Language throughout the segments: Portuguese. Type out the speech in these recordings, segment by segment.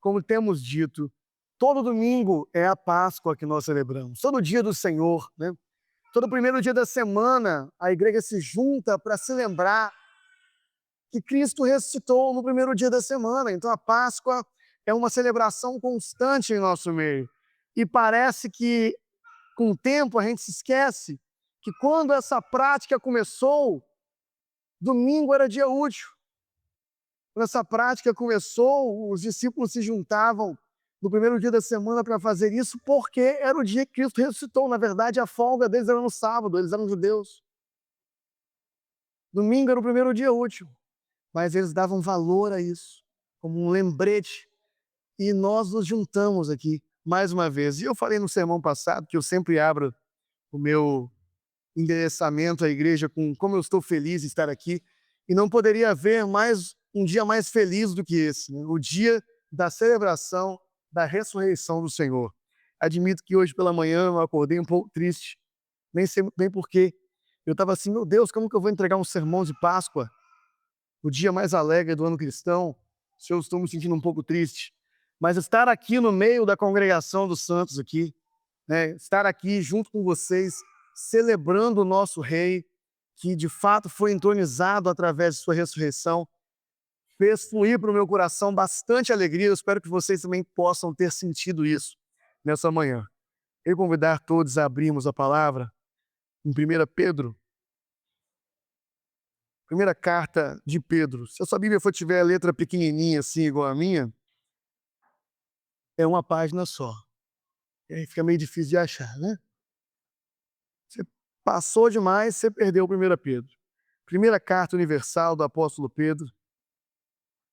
como temos dito, todo domingo é a Páscoa que nós celebramos, todo dia do Senhor, né? Todo primeiro dia da semana, a igreja se junta para se lembrar que Cristo ressuscitou no primeiro dia da semana. Então a Páscoa é uma celebração constante em nosso meio. E parece que, com o tempo, a gente se esquece que quando essa prática começou, domingo era dia útil. Quando essa prática começou, os discípulos se juntavam no primeiro dia da semana para fazer isso, porque era o dia que Cristo ressuscitou. Na verdade, a folga deles era no sábado, eles eram judeus. Domingo era o primeiro dia útil, mas eles davam valor a isso, como um lembrete. E nós nos juntamos aqui, mais uma vez. E eu falei no sermão passado que eu sempre abro o meu endereçamento à igreja com como eu estou feliz de estar aqui, e não poderia haver mais um dia mais feliz do que esse, né? O dia da celebração da ressurreição do Senhor. Admito que hoje pela manhã eu acordei um pouco triste, nem sei muito bem porquê. Eu estava assim, meu Deus, como que eu vou entregar um sermão de Páscoa, o dia mais alegre do ano cristão, se eu estou me sentindo um pouco triste? Mas estar aqui no meio da congregação dos santos aqui, né, estar aqui junto com vocês, celebrando o nosso Rei, que de fato foi entronizado através de sua ressurreição, fez fluir para o meu coração bastante alegria. Eu espero que vocês também possam ter sentido isso nessa manhã. Eu convidar todos a abrirmos a palavra em 1 Pedro, primeira carta de Pedro. Se a sua Bíblia for tiver a letra pequenininha assim, igual a minha, é uma página só. E aí fica meio difícil de achar, né? Você passou demais, você perdeu o 1 Pedro. Primeira carta universal do apóstolo Pedro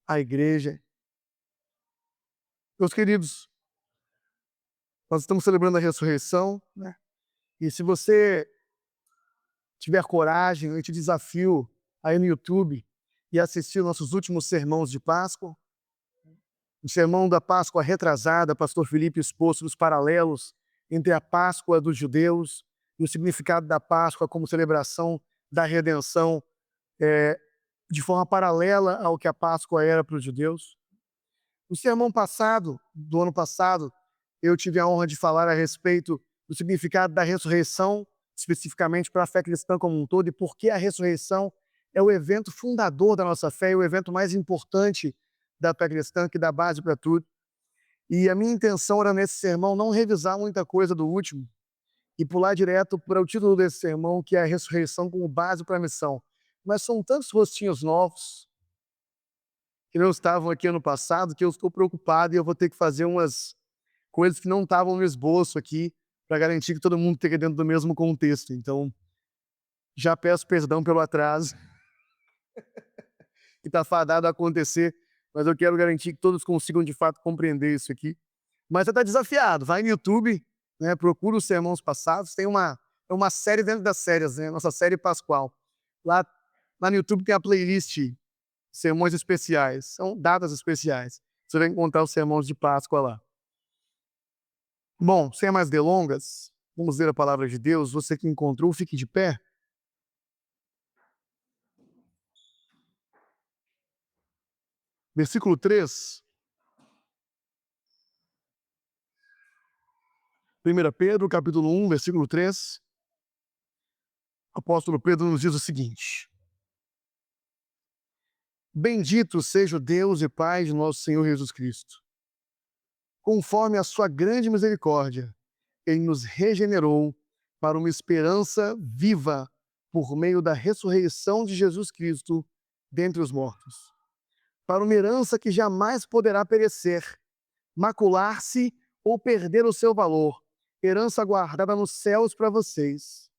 à igreja. Meus queridos, nós estamos celebrando a ressurreição, né? E se você tiver coragem, eu te desafio aí no YouTube e assistir nossos últimos sermões de Páscoa. O sermão da Páscoa retrasada, pastor Felipe expôs os paralelos entre a Páscoa dos judeus e o significado da Páscoa como celebração da redenção, eh, de forma paralela ao que a Páscoa era para os judeus. No sermão passado, do ano passado, eu tive a honra de falar a respeito do significado da ressurreição, especificamente para a fé cristã como um todo, e por que a ressurreição é o evento fundador da nossa fé, e o evento mais importante da fé cristã, que dá base para tudo. E a minha intenção era, nesse sermão, não revisar muita coisa do último e pular direto para o título desse sermão, que é a ressurreição como base para a missão. Mas são tantos rostinhos novos que não estavam aqui ano passado, que eu estou preocupado e eu vou ter que fazer umas coisas que não estavam no esboço aqui, para garantir que todo mundo esteja dentro do mesmo contexto. Então, já peço perdão pelo atraso, que está fadado a acontecer, mas eu quero garantir que todos consigam de fato compreender isso aqui. Mas você está desafiado, vai no YouTube, né, procura os sermões passados, tem uma série dentro das séries, né, nossa série pascual. Lá, lá no YouTube tem a playlist Sermões Especiais, são datas especiais. Você vai encontrar os sermões de Páscoa lá. Bom, sem mais delongas, vamos ler a palavra de Deus. Você que encontrou, fique de pé. Versículo 3, 1 Pedro, capítulo 1, versículo 3. O apóstolo Pedro nos diz o seguinte: Bendito seja o Deus e Pai de nosso Senhor Jesus Cristo. Conforme a sua grande misericórdia, ele nos regenerou para uma esperança viva por meio da ressurreição de Jesus Cristo dentre os mortos, para uma herança que jamais poderá perecer, macular-se ou perder o seu valor, herança guardada nos céus para vocês,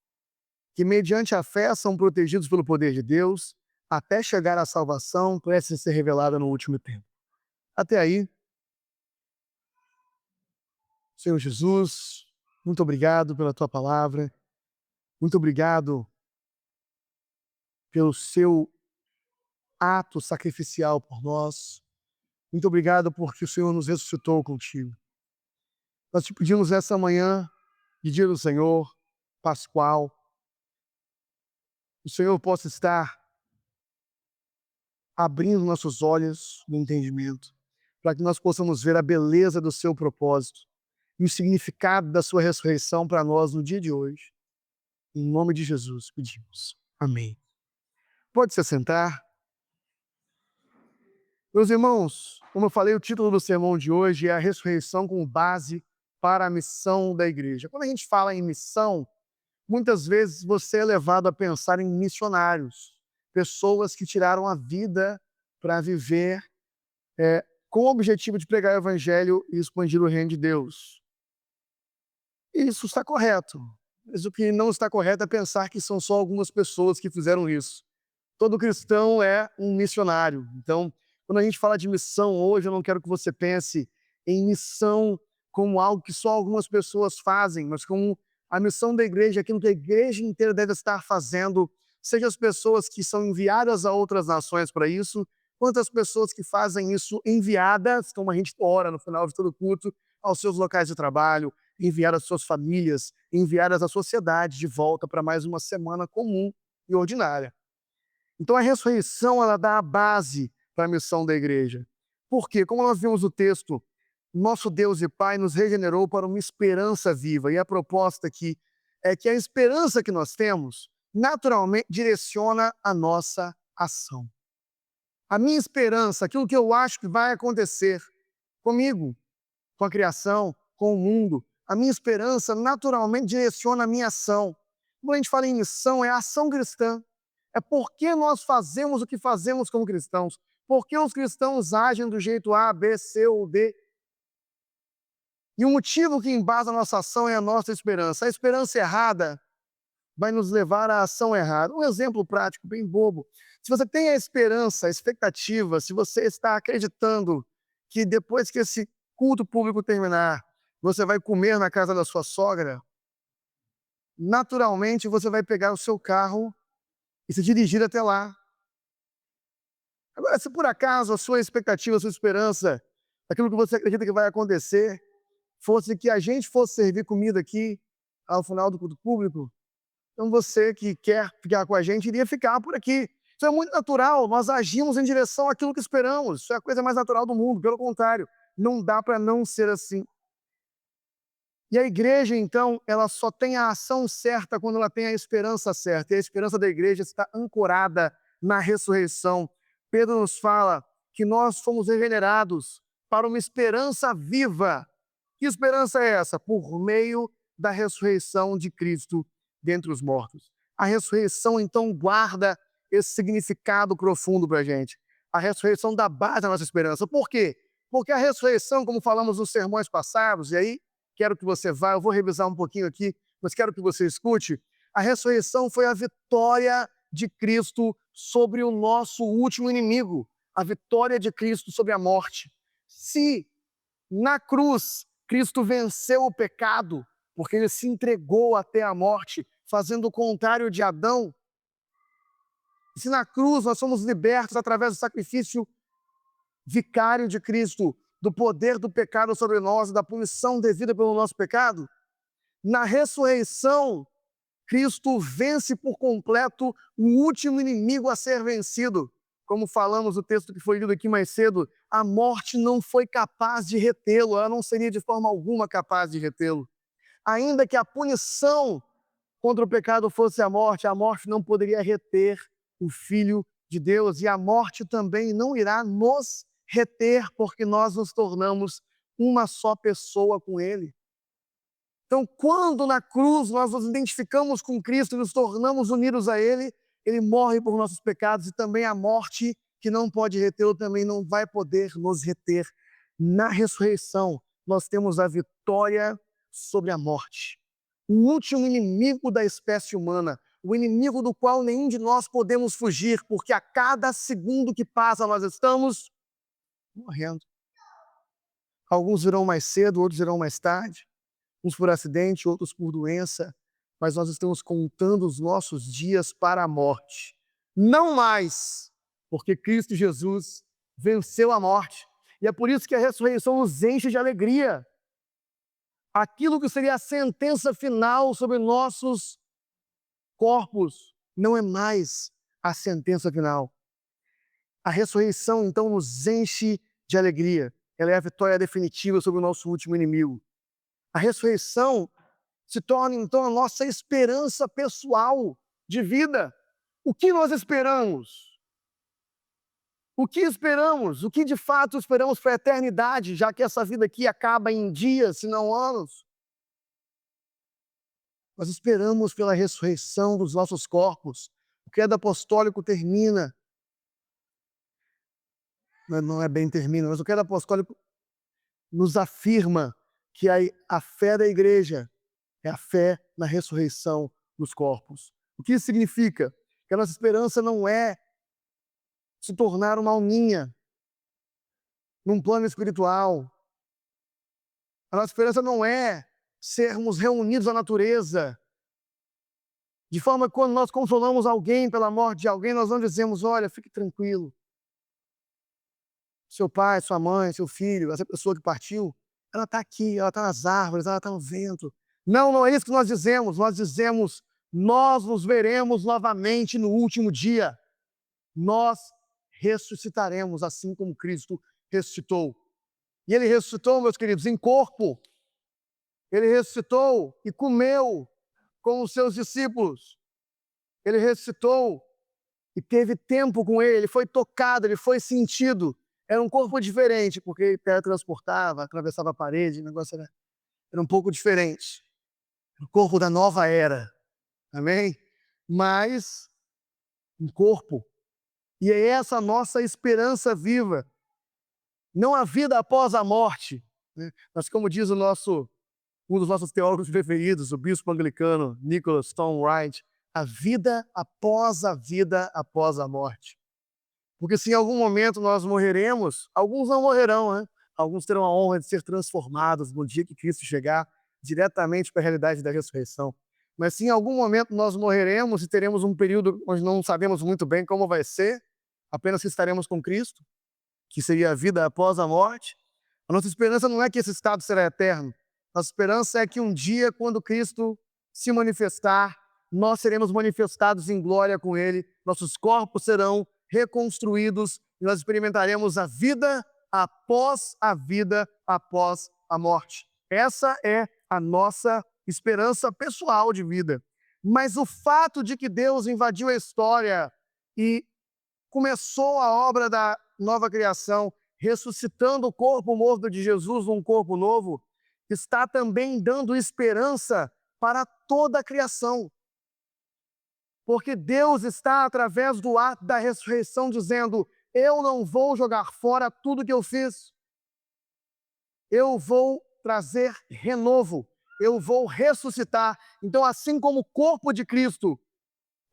que mediante a fé são protegidos pelo poder de Deus, até chegar à salvação prestes a ser revelada no último tempo. Até aí, Senhor Jesus, muito obrigado pela tua palavra, muito obrigado pelo seu ato sacrificial por nós, muito obrigado porque o Senhor nos ressuscitou contigo. Nós te pedimos essa manhã, de dia do Senhor, pascual, o Senhor possa estar abrindo nossos olhos no entendimento, para que nós possamos ver a beleza do seu propósito e o significado da sua ressurreição para nós no dia de hoje. Em nome de Jesus, pedimos. Amém. Pode se sentar. Meus irmãos, como eu falei, o título do sermão de hoje é a ressurreição como base para a missão da igreja. Quando a gente fala em missão, muitas vezes você é levado a pensar em missionários, pessoas que tiraram a vida para viver com o objetivo de pregar o evangelho e expandir o reino de Deus. Isso está correto, mas o que não está correto é pensar que são só algumas pessoas que fizeram isso. Todo cristão é um missionário. Então, quando a gente fala de missão hoje, eu não quero que você pense em missão como algo que só algumas pessoas fazem, mas como a missão da igreja, aquilo que a igreja inteira deve estar fazendo, seja as pessoas que são enviadas a outras nações para isso, quanto as pessoas que fazem isso enviadas, como a gente ora no final de todo culto, aos seus locais de trabalho, enviadas às suas famílias, enviadas à sociedade de volta para mais uma semana comum e ordinária. Então a ressurreição ela dá a base para a missão da igreja. Por quê? Como nós vimos no texto, nosso Deus e Pai nos regenerou para uma esperança viva. E a proposta aqui é que a esperança que nós temos naturalmente direciona a nossa ação. A minha esperança, aquilo que eu acho que vai acontecer comigo, com a criação, com o mundo, a minha esperança naturalmente direciona a minha ação. Quando a gente fala em missão, é a ação cristã. É porque nós fazemos o que fazemos como cristãos. Porque os cristãos agem do jeito A, B, C ou D. E o motivo que embasa a nossa ação é a nossa esperança. A esperança errada vai nos levar à ação errada. Um exemplo prático, bem bobo. Se você tem a esperança, a expectativa, se você está acreditando que depois que esse culto público terminar, você vai comer na casa da sua sogra, naturalmente você vai pegar o seu carro e se dirigir até lá. Agora, se por acaso a sua expectativa, a sua esperança, aquilo que você acredita que vai acontecer, fosse que a gente fosse servir comida aqui ao final do culto público, então você que quer ficar com a gente iria ficar por aqui. Isso é muito natural, nós agimos em direção àquilo que esperamos. Isso é a coisa mais natural do mundo, pelo contrário, não dá para não ser assim. E a igreja, então, ela só tem a ação certa quando ela tem a esperança certa. E a esperança da igreja está ancorada na ressurreição. Pedro nos fala que nós fomos regenerados para uma esperança viva. Que esperança é essa? Por meio da ressurreição de Cristo dentre os mortos. A ressurreição, então, guarda esse significado profundo para a gente. A ressurreição dá base à nossa esperança. Por quê? Porque a ressurreição, como falamos nos sermões passados, e aí quero que você vá, eu vou revisar um pouquinho aqui, mas quero que você escute. A ressurreição foi a vitória de Cristo sobre o nosso último inimigo, a vitória de Cristo sobre a morte. Se na cruz Cristo venceu o pecado, porque ele se entregou até a morte, fazendo o contrário de Adão, se na cruz nós somos libertos através do sacrifício vicário de Cristo, do poder do pecado sobre nós, da punição devida pelo nosso pecado, na ressurreição, Cristo vence por completo o último inimigo a ser vencido. Como falamos no texto que foi lido aqui mais cedo, a morte não foi capaz de retê-lo, ela não seria de forma alguma capaz de retê-lo. Ainda que a punição contra o pecado fosse a morte não poderia reter o Filho de Deus, e a morte também não irá nos reter, porque nós nos tornamos uma só pessoa com Ele. Então, quando na cruz nós nos identificamos com Cristo e nos tornamos unidos a Ele, Ele morre por nossos pecados, e também a morte, que não pode retê-lo, também não vai poder nos reter. Na ressurreição, nós temos a vitória sobre a morte. O último inimigo da espécie humana, o inimigo do qual nenhum de nós podemos fugir, porque a cada segundo que passa nós estamos morrendo. Alguns virão mais cedo, outros virão mais tarde, uns por acidente, outros por doença, mas nós estamos contando os nossos dias para a morte. Não mais, porque Cristo Jesus venceu a morte. E é por isso que a ressurreição nos enche de alegria. Aquilo que seria a sentença final sobre nossos corpos não é mais a sentença final. A ressurreição, então, nos enche de alegria. ela é a vitória definitiva sobre o nosso último inimigo. A ressurreição se torna, então, a nossa esperança pessoal de vida. O que nós esperamos? O que esperamos? O que de fato esperamos para a eternidade, já que essa vida aqui acaba em dias, se não anos? Nós esperamos pela ressurreição dos nossos corpos. O credo apostólico termina, não é bem termina, mas o credo apostólico nos afirma que a fé da igreja é a fé na ressurreição dos corpos. O que isso significa? Que a nossa esperança não é se tornar uma alminha num plano espiritual. A nossa esperança não é sermos reunidos à natureza, de forma que quando nós consolamos alguém pela morte de alguém, nós não dizemos, olha, fique tranquilo. Seu pai, sua mãe, seu filho, essa pessoa que partiu, ela está aqui, ela está nas árvores, ela está no vento. Não, não é isso que nós dizemos. Nós dizemos, nós nos veremos novamente no último dia. Nós ressuscitaremos assim como Cristo ressuscitou. E Ele ressuscitou, meus queridos, em corpo. Ele ressuscitou e comeu com os seus discípulos. Ele ressuscitou e teve tempo com ele foi tocado, ele foi sentido. Era um corpo diferente, porque ele teletransportava, atravessava a parede, o negócio era um pouco diferente. O corpo da nova era, amém? Mas um corpo. E é essa a nossa esperança viva. Não a vida após a morte, né? Mas como diz um dos nossos teólogos preferidos, o bispo anglicano Nicholas Stone Wright, a vida após a morte. Porque se em algum momento nós morreremos, alguns não morrerão, né? Alguns terão a honra de ser transformados no dia que Cristo chegar diretamente para a realidade da ressurreição. Mas se em algum momento nós morreremos e teremos um período onde não sabemos muito bem como vai ser, apenas que estaremos com Cristo, que seria a vida após a morte, a nossa esperança não é que esse estado será eterno. Nossa esperança é que um dia, quando Cristo se manifestar, nós seremos manifestados em glória com Ele, nossos corpos serão reconstruídos e nós experimentaremos a vida após a morte. Essa é a nossa esperança pessoal de vida. Mas o fato de que Deus invadiu a história e começou a obra da nova criação, ressuscitando o corpo morto de Jesus num corpo novo, está também dando esperança para toda a criação. Porque Deus está, através do ato da ressurreição, dizendo, eu não vou jogar fora tudo que eu fiz. Eu vou trazer renovo. Eu vou ressuscitar. Então, assim como o corpo de Cristo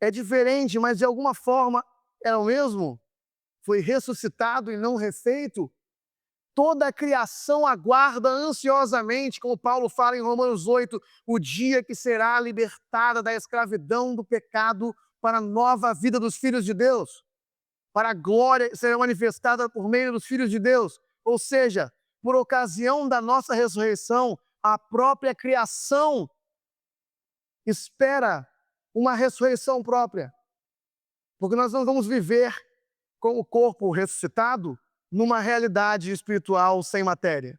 é diferente, mas de alguma forma é o mesmo, foi ressuscitado e não refeito, toda a criação aguarda ansiosamente, como Paulo fala em Romanos 8, o dia que será libertada da escravidão do pecado para a nova vida dos filhos de Deus, para a glória que será manifestada por meio dos filhos de Deus. Ou seja, por ocasião da nossa ressurreição, a própria criação espera uma ressurreição própria. Porque nós não vamos viver com o corpo ressuscitado numa realidade espiritual sem matéria.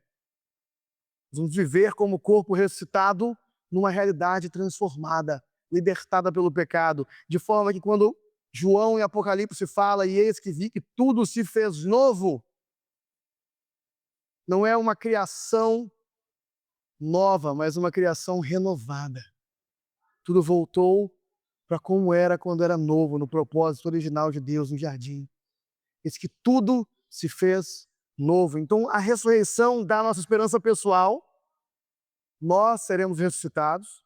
Vamos viver como corpo ressuscitado numa realidade transformada, libertada pelo pecado, de forma que quando João em Apocalipse fala, e eis que vi que tudo se fez novo, não é uma criação nova, mas uma criação renovada. Tudo voltou para como era quando era novo, no propósito original de Deus no jardim. Eis que tudo se fez novo. Então, a ressurreição dá a nossa esperança pessoal, nós seremos ressuscitados.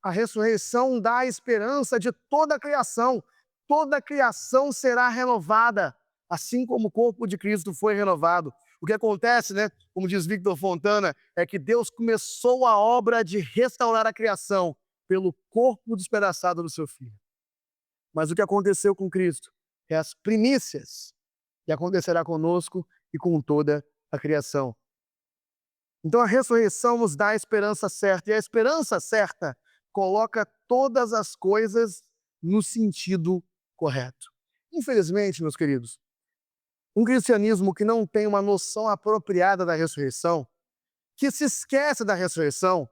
A ressurreição dá a esperança de toda a criação será renovada, assim como o corpo de Cristo foi renovado. O que acontece, né, como diz Victor Fontana, é que Deus começou a obra de restaurar a criação pelo corpo despedaçado do seu Filho. Mas o que aconteceu com Cristo é as primícias que acontecerá conosco e com toda a criação. Então a ressurreição nos dá a esperança certa, e a esperança certa coloca todas as coisas no sentido correto. Infelizmente, meus queridos, Um cristianismo que não tem uma noção apropriada da ressurreição, que se esquece da ressurreição,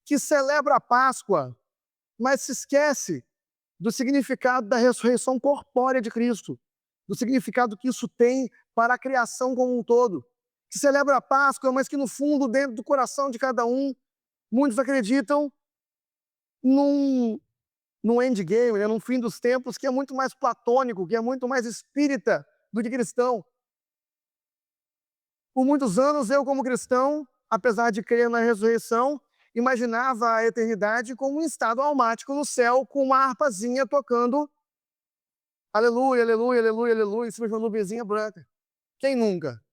que celebra a Páscoa, mas se esquece do significado da ressurreição corpórea de Cristo, do significado que isso tem para a criação como um todo, que celebra a Páscoa, mas que no fundo, dentro do coração de cada um, muitos acreditam num, num endgame, né, num fim dos tempos que é muito mais platônico, que é muito mais espírita do que cristão. Por muitos anos, eu como cristão, apesar de crer na ressurreição, imaginava a eternidade como um estado almático no céu, com uma harpazinha tocando aleluia, aleluia, aleluia, aleluia, em cima de uma nuvenzinha branca. Quem nunca?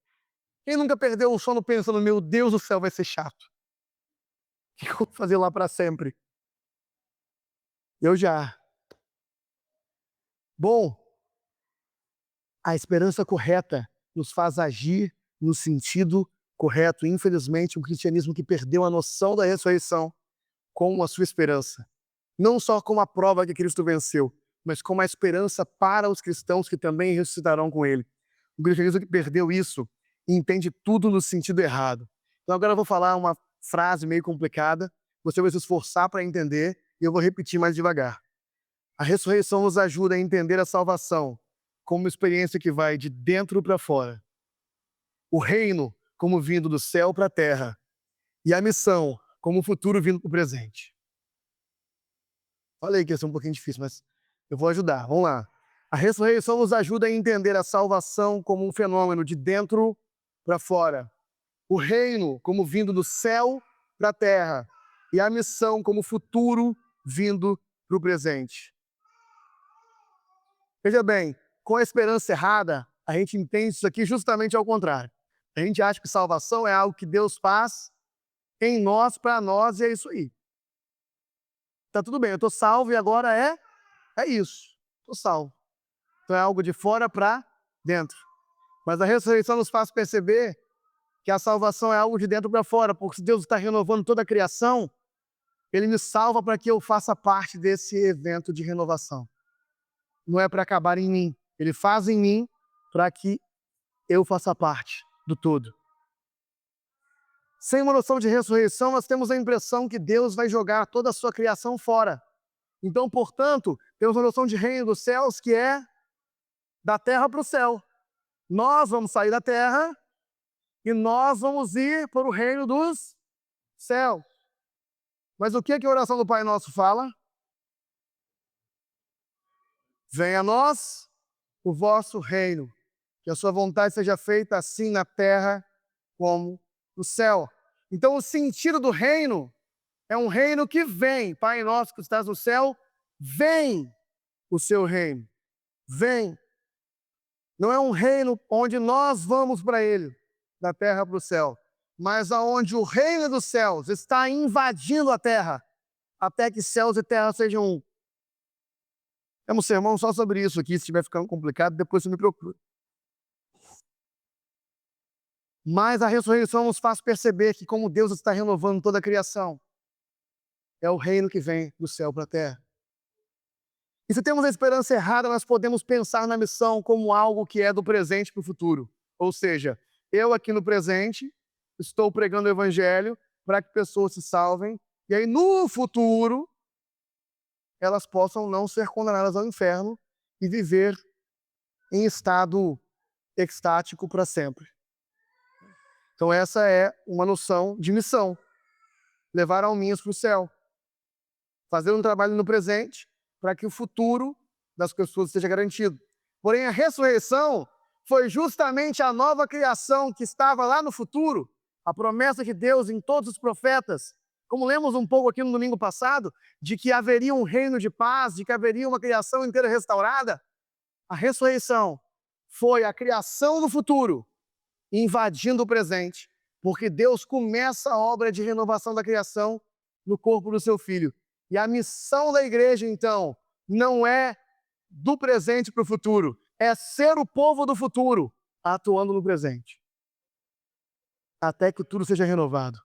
Quem nunca perdeu o sono pensando, meu Deus, o céu vai ser chato. O que eu vou fazer lá para sempre? Eu já. Bom, a esperança correta nos faz agir no sentido correto. Infelizmente, um cristianismo que perdeu a noção da ressurreição como a sua esperança. Não só como a prova que Cristo venceu, mas como a esperança para os cristãos que também ressuscitarão com ele. O cristianismo que perdeu isso entende tudo no sentido errado. Então agora eu vou falar uma frase meio complicada, você vai se esforçar para entender e eu vou repetir mais devagar. A ressurreição nos ajuda a entender a salvação como uma experiência que vai de dentro para fora. O reino como vindo do céu para a terra. E a missão como o futuro vindo para o presente. Falei que ia ser um pouquinho difícil, mas eu vou ajudar. Vamos lá. A ressurreição nos ajuda a entender a salvação como um fenômeno de dentro para fora. O reino como vindo do céu para a terra. E a missão como futuro vindo para o presente. Veja bem, com a esperança errada, a gente entende isso aqui justamente ao contrário. A gente acha que salvação é algo que Deus faz em nós, para nós, e é isso aí. Tá tudo bem, eu estou salvo e agora é isso. Estou salvo. Então é algo de fora para dentro. Mas a ressurreição nos faz perceber que a salvação é algo de dentro para fora, porque se Deus está renovando toda a criação, Ele me salva para que eu faça parte desse evento de renovação. Não é para acabar em mim. Ele faz em mim para que eu faça parte do todo. Sem uma noção de ressurreição, nós temos a impressão que Deus vai jogar toda a sua criação fora. Então, portanto, temos uma noção de reino dos céus que é da terra para o céu. Nós vamos sair da terra e nós vamos ir para o reino dos céus. Mas o que a oração do Pai Nosso fala? Venha a nós o vosso reino, que a sua vontade seja feita assim na terra como no céu. Então o sentido do reino é um reino que vem. Pai nosso que estás no céu, vem o seu reino. Vem. Não é um reino onde nós vamos para ele, da terra para o céu, mas aonde o reino dos céus está invadindo a terra, até que céus e terra sejam um. Temos um sermão só sobre isso aqui, se estiver ficando complicado, depois você me procura. Mas a ressurreição nos faz perceber que como Deus está renovando toda a criação, é o reino que vem do céu para a terra. E se temos a esperança errada, nós podemos pensar na missão como algo que é do presente para o futuro. Ou seja, eu aqui no presente estou pregando o evangelho para que pessoas se salvem, e aí no futuro elas possam não ser condenadas ao inferno e viver em estado extático para sempre. Então essa é uma noção de missão. Levar alminhas para o céu. Fazer um trabalho no presente para que o futuro das pessoas seja garantido. Porém, a ressurreição foi justamente a nova criação que estava lá no futuro, a promessa de Deus em todos os profetas, como lemos um pouco aqui no domingo passado, de que haveria um reino de paz, de que haveria uma criação inteira restaurada. A ressurreição foi a criação do futuro invadindo o presente, porque Deus começa a obra de renovação da criação no corpo do seu Filho. E a missão da igreja, então, não é do presente para o futuro, é ser o povo do futuro, atuando no presente, até que tudo seja renovado.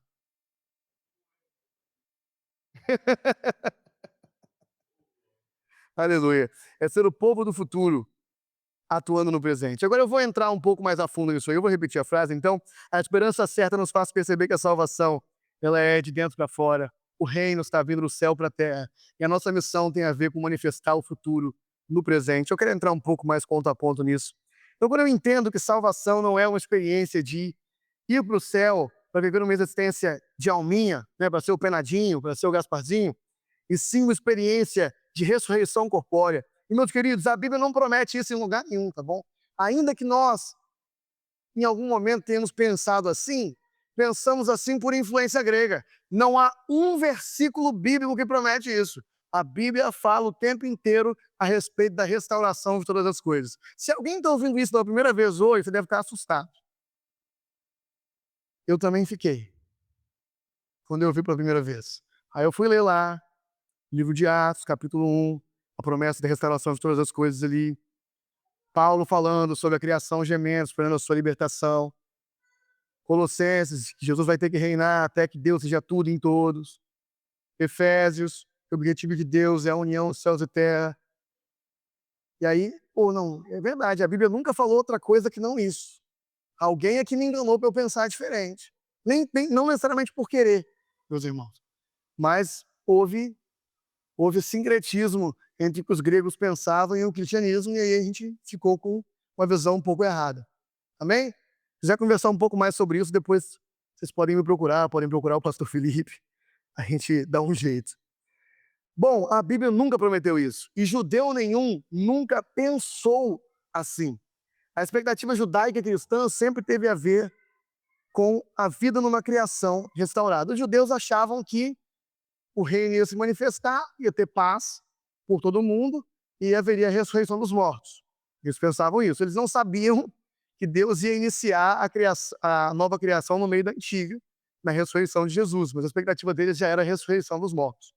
Aleluia. É ser o povo do futuro, atuando no presente. Agora eu vou entrar um pouco mais a fundo nisso aí, eu vou repetir a frase. Então, a esperança certa nos faz perceber que a salvação, ela é de dentro para fora. O reino está vindo do céu para a terra. E a nossa missão tem a ver com manifestar o futuro no presente. Eu quero entrar um pouco mais ponto a ponto nisso. Então, quando eu entendo que salvação não é uma experiência de ir para o céu para viver uma existência de alminha, né, para ser o Penadinho, para ser o Gasparzinho, e sim uma experiência de ressurreição corpórea. E, meus queridos, a Bíblia não promete isso em lugar nenhum, tá bom? Ainda que nós, em algum momento, tenhamos pensado assim, pensamos assim por influência grega. Não há um versículo bíblico que promete isso. A Bíblia fala o tempo inteiro a respeito da restauração de todas as coisas. Se alguém está ouvindo isso pela primeira vez hoje, você deve estar assustado. Eu também fiquei, quando eu ouvi pela primeira vez. Aí eu fui ler lá, livro de Atos, capítulo 1, a promessa da restauração de todas as coisas ali. Paulo falando sobre a criação gemendo, esperando a sua libertação. Colossenses, que Jesus vai ter que reinar até que Deus seja tudo em todos. Efésios, que o objetivo de Deus é a união dos céus e terra. E aí, não, é verdade, a Bíblia nunca falou outra coisa que não isso. Alguém aqui me enganou para eu pensar diferente. Não necessariamente por querer, meus irmãos. Mas houve sincretismo entre o que os gregos pensavam e o cristianismo, e aí a gente ficou com uma visão um pouco errada. Amém? Se quiser conversar um pouco mais sobre isso, depois vocês podem me procurar, podem procurar o pastor Felipe. A gente dá um jeito. Bom, a Bíblia nunca prometeu isso. E judeu nenhum nunca pensou assim. A expectativa judaica e cristã sempre teve a ver com a vida numa criação restaurada. Os judeus achavam que o reino ia se manifestar, ia ter paz por todo mundo e haveria a ressurreição dos mortos. Eles pensavam isso. Eles não sabiam que Deus ia iniciar a nova criação no meio da antiga, na ressurreição de Jesus, mas a expectativa deles já era a ressurreição dos mortos.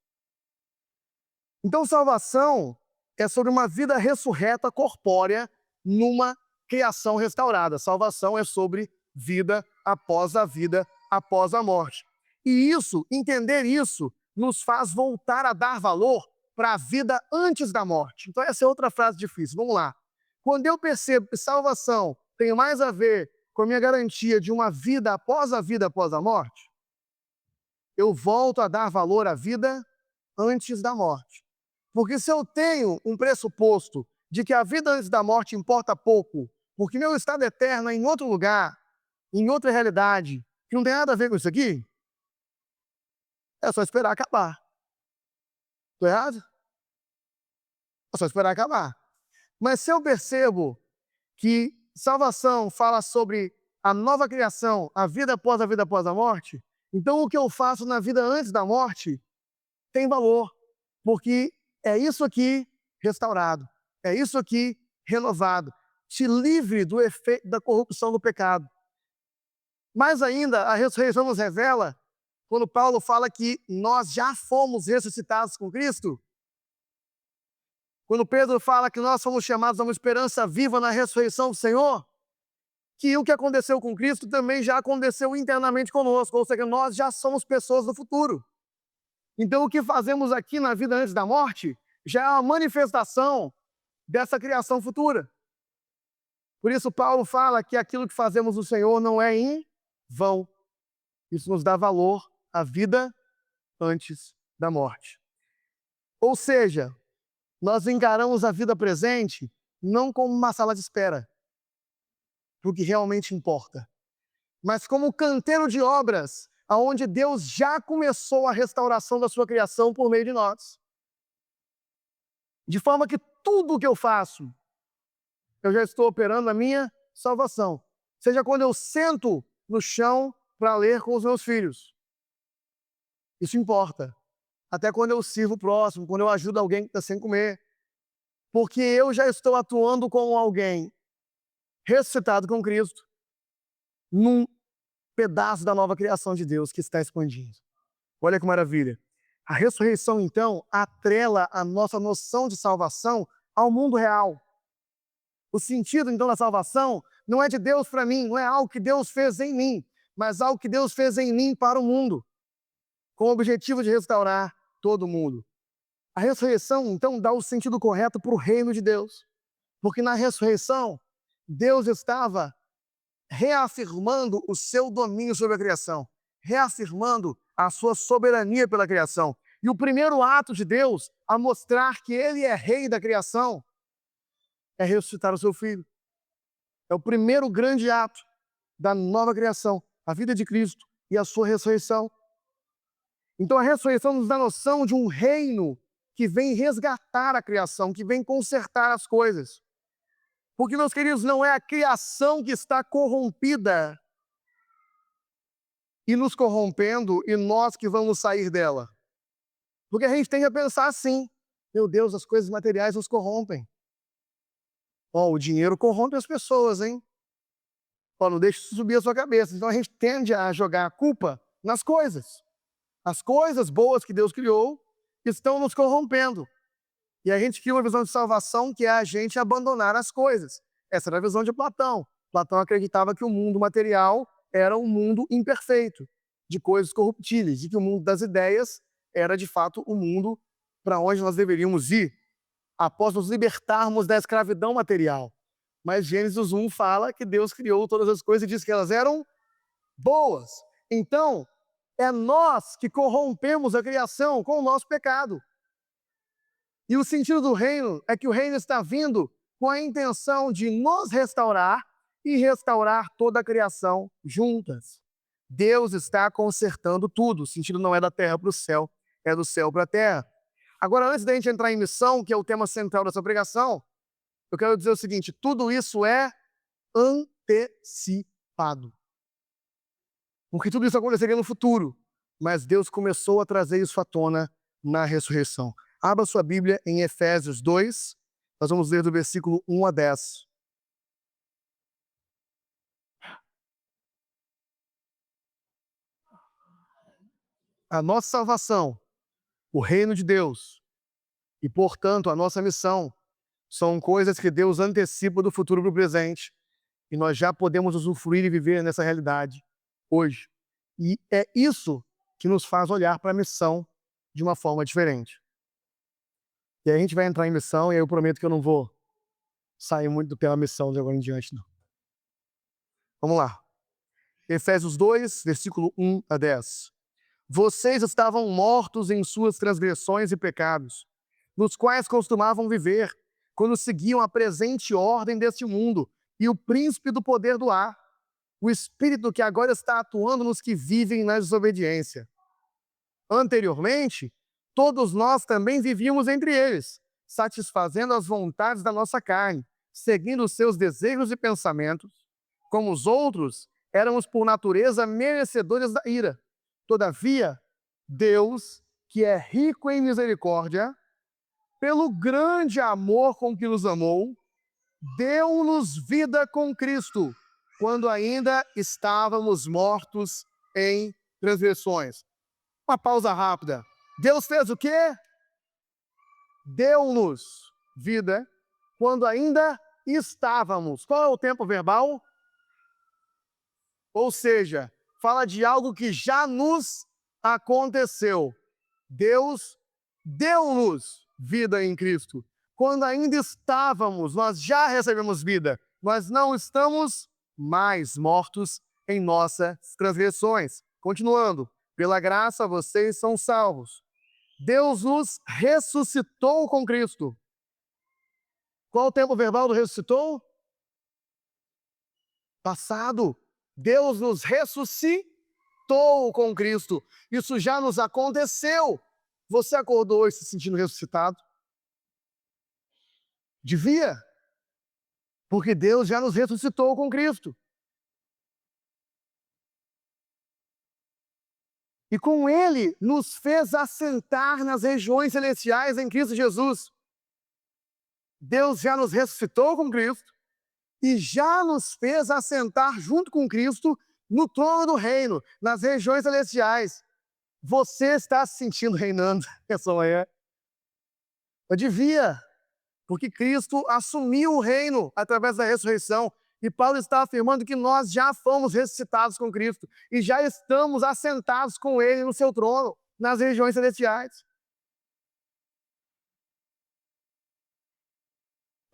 Então, salvação é sobre uma vida ressurreta corpórea numa criação restaurada. Salvação é sobre vida após a morte. E entender isso, nos faz voltar a dar valor para a vida antes da morte. Então essa é outra frase difícil. Vamos lá. Quando eu percebo que salvação tem mais a ver com a minha garantia de uma vida após a morte, eu volto a dar valor à vida antes da morte. Porque se eu tenho um pressuposto de que a vida antes da morte importa pouco, porque meu estado eterno é em outro lugar, em outra realidade, que não tem nada a ver com isso aqui, é só esperar acabar. Estou errado? É só esperar acabar. Mas se eu percebo que salvação fala sobre a nova criação, a vida após a morte, então o que eu faço na vida antes da morte tem valor, porque é isso aqui restaurado, é isso aqui renovado, te livre do efeito da corrupção do pecado. Mais ainda, a ressurreição nos revela, quando Paulo fala que nós já fomos ressuscitados com Cristo, quando Pedro fala que nós fomos chamados a uma esperança viva na ressurreição do Senhor, que o que aconteceu com Cristo também já aconteceu internamente conosco, ou seja, nós já somos pessoas do futuro. Então o que fazemos aqui na vida antes da morte já é uma manifestação dessa criação futura. Por isso Paulo fala que aquilo que fazemos no Senhor não é em vão. Isso nos dá valor à vida antes da morte. Ou seja, nós encaramos a vida presente não como uma sala de espera, para o que realmente importa, mas como canteiro de obras, aonde Deus já começou a restauração da sua criação por meio de nós. De forma que tudo o que eu faço, eu já estou operando a minha salvação. Seja quando eu sento no chão para ler com os meus filhos. Isso importa. Até quando eu sirvo o próximo, quando eu ajudo alguém que está sem comer. Porque eu já estou atuando como alguém ressuscitado com Cristo num pedaço da nova criação de Deus que está expandindo. Olha que maravilha. A ressurreição, então, atrela a nossa noção de salvação ao mundo real. O sentido, então, da salvação não é de Deus para mim, não é algo que Deus fez em mim, mas algo que Deus fez em mim para o mundo, com o objetivo de restaurar todo mundo. A ressurreição, então, dá o sentido correto para o reino de Deus, Porque na ressurreição, Deus estava reafirmando o seu domínio sobre a criação, reafirmando a sua soberania pela criação. E o primeiro ato de Deus a mostrar que ele é rei da criação é ressuscitar o seu filho. É o primeiro grande ato da nova criação, a vida de Cristo e a sua ressurreição. Então a ressurreição nos dá noção de um reino que vem resgatar a criação, que vem consertar as coisas. Porque, meus queridos, não é a criação que está corrompida e nos corrompendo e nós que vamos sair dela. Porque a gente tende a pensar assim: meu Deus, as coisas materiais nos corrompem. O dinheiro corrompe as pessoas, hein? Não deixe isso subir a sua cabeça. Então a gente tende a jogar a culpa nas coisas. As coisas boas que Deus criou estão nos corrompendo. E a gente cria uma visão de salvação que é a gente abandonar as coisas. Essa era a visão de Platão. Platão acreditava que o mundo material era um mundo imperfeito, de coisas corruptíveis, e que o mundo das ideias era, de fato, o mundo para onde nós deveríamos ir após nos libertarmos da escravidão material. Mas Gênesis 1 fala que Deus criou todas as coisas e diz que elas eram boas. Então, é nós que corrompemos a criação com o nosso pecado. E o sentido do reino é que o reino está vindo com a intenção de nos restaurar e restaurar toda a criação juntas. Deus está consertando tudo. O sentido não é da terra para o céu, é do céu para a terra. Agora, antes da gente entrar em missão, que é o tema central dessa pregação, eu quero dizer o seguinte: tudo isso é antecipado. Porque tudo isso aconteceria no futuro, mas Deus começou a trazer isso à tona na ressurreição. Abra sua Bíblia em Efésios 2, nós vamos ler do versículo 1 a 10. A nossa salvação, o reino de Deus e, portanto, a nossa missão são coisas que Deus antecipa do futuro para o presente e nós já podemos usufruir e viver nessa realidade hoje. E é isso que nos faz olhar para a missão de uma forma diferente. E aí a gente vai entrar em missão e aí eu prometo que eu não vou sair muito do tema missão de agora em diante, não. Vamos lá. Efésios 2, versículo 1 a 10. Vocês estavam mortos em suas transgressões e pecados, nos quais costumavam viver, quando seguiam a presente ordem deste mundo e o príncipe do poder do ar, o espírito que agora está atuando nos que vivem na desobediência. Anteriormente, todos nós também vivíamos entre eles, satisfazendo as vontades da nossa carne, seguindo os seus desejos e pensamentos. Como os outros, éramos por natureza merecedores da ira. Todavia, Deus, que é rico em misericórdia, pelo grande amor com que nos amou, deu-nos vida com Cristo, quando ainda estávamos mortos em transgressões. Uma pausa rápida. Deus fez o quê? Deu-nos vida quando ainda estávamos. Qual é o tempo verbal? Ou seja, fala de algo que já nos aconteceu. Deus deu-nos vida em Cristo. Quando ainda estávamos, nós já recebemos vida. Nós não estamos mais mortos em nossas transgressões. Continuando. Pela graça vocês são salvos. Deus nos ressuscitou com Cristo. Qual o tempo verbal do ressuscitou? Passado. Deus nos ressuscitou com Cristo. Isso já nos aconteceu. Você acordou hoje se sentindo ressuscitado? Devia. Porque Deus já nos ressuscitou com Cristo. E com Ele nos fez assentar nas regiões celestiais em Cristo Jesus. Deus já nos ressuscitou com Cristo e já nos fez assentar junto com Cristo no trono do reino, nas regiões celestiais. Você está se sentindo reinando essa manhã? Eu devia, porque Cristo assumiu o reino através da ressurreição. E Paulo está afirmando que nós já fomos ressuscitados com Cristo e já estamos assentados com Ele no seu trono, nas regiões celestiais.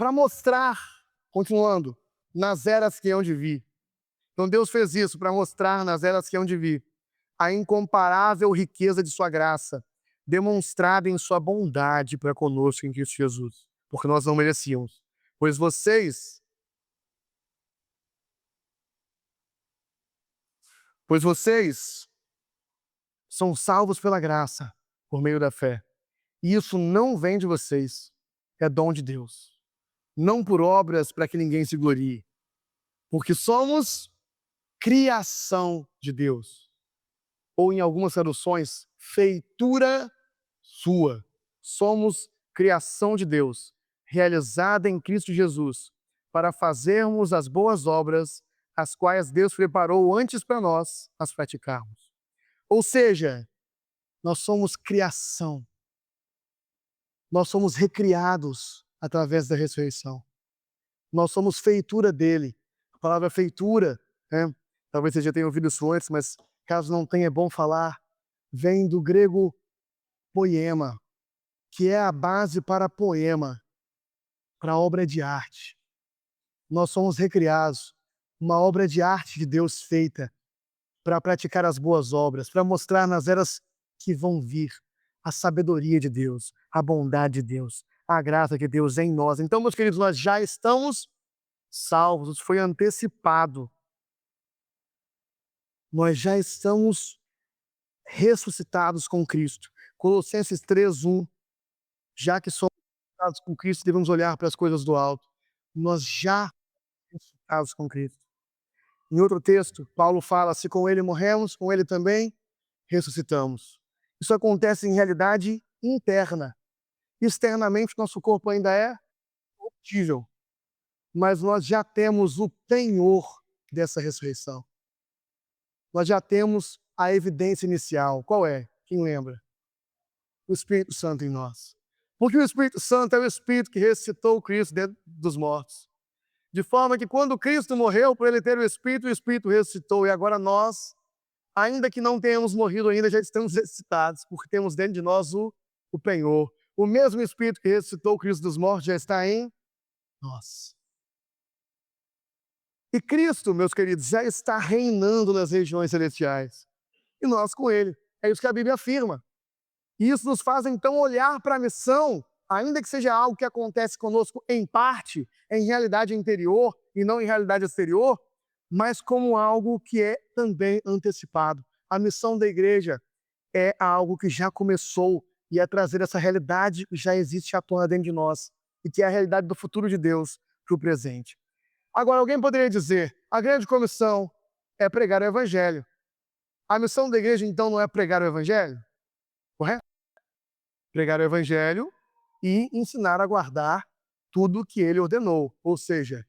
para mostrar, continuando, nas eras que hão de vir. Então Deus fez isso para mostrar nas eras que hão de vir a incomparável riqueza de sua graça, demonstrada em sua bondade para conosco em Cristo Jesus, porque nós não merecíamos. Pois vocês são salvos pela graça, por meio da fé. E isso não vem de vocês, é dom de Deus. Não por obras para que ninguém se glorie, porque somos criação de Deus. Ou em algumas traduções, feitura sua. Somos criação de Deus, realizada em Cristo Jesus, para fazermos as boas obras, as quais Deus preparou antes para nós as praticarmos. Ou seja, nós somos criação. Nós somos recriados através da ressurreição. Nós somos feitura dele. A palavra feitura, né? Talvez você já tenha ouvido isso antes, mas caso não tenha, é bom falar, vem do grego poema, que é a base para poema, para obra de arte. Nós somos recriados, uma obra de arte de Deus feita para praticar as boas obras, para mostrar nas eras que vão vir a sabedoria de Deus, a bondade de Deus, a graça de Deus em nós. Então, meus queridos, nós já estamos salvos, foi antecipado. Nós já estamos ressuscitados com Cristo. Colossenses 3:1, já que somos ressuscitados com Cristo, devemos olhar para as coisas do alto. Nós já ressuscitados com Cristo. Em outro texto, Paulo fala, se com ele morremos, com ele também ressuscitamos. Isso acontece em realidade interna. Externamente, nosso corpo ainda é corruptível, mas nós já temos o penhor dessa ressurreição. Nós já temos a evidência inicial. Qual é? Quem lembra? O Espírito Santo em nós. Porque o Espírito Santo é o Espírito que ressuscitou Cristo dentro dos mortos. De forma que quando Cristo morreu, por ele ter o Espírito ressuscitou. E agora nós, ainda que não tenhamos morrido ainda, já estamos ressuscitados, porque temos dentro de nós o penhor. O mesmo Espírito que ressuscitou Cristo dos mortos já está em nós. E Cristo, meus queridos, já está reinando nas regiões celestiais. E nós com ele. É isso que a Bíblia afirma. E isso nos faz, então, olhar para a missão, ainda que seja algo que acontece conosco em parte, em realidade interior e não em realidade exterior, mas como algo que é também antecipado. A missão da igreja é algo que já começou e é trazer essa realidade que já existe atuando dentro de nós e que é a realidade do futuro de Deus para o presente. Agora, alguém poderia dizer, a grande comissão é pregar o evangelho. A missão da igreja, então, não é pregar o evangelho? Correto? Pregar o evangelho e ensinar a guardar tudo o que ele ordenou. Ou seja,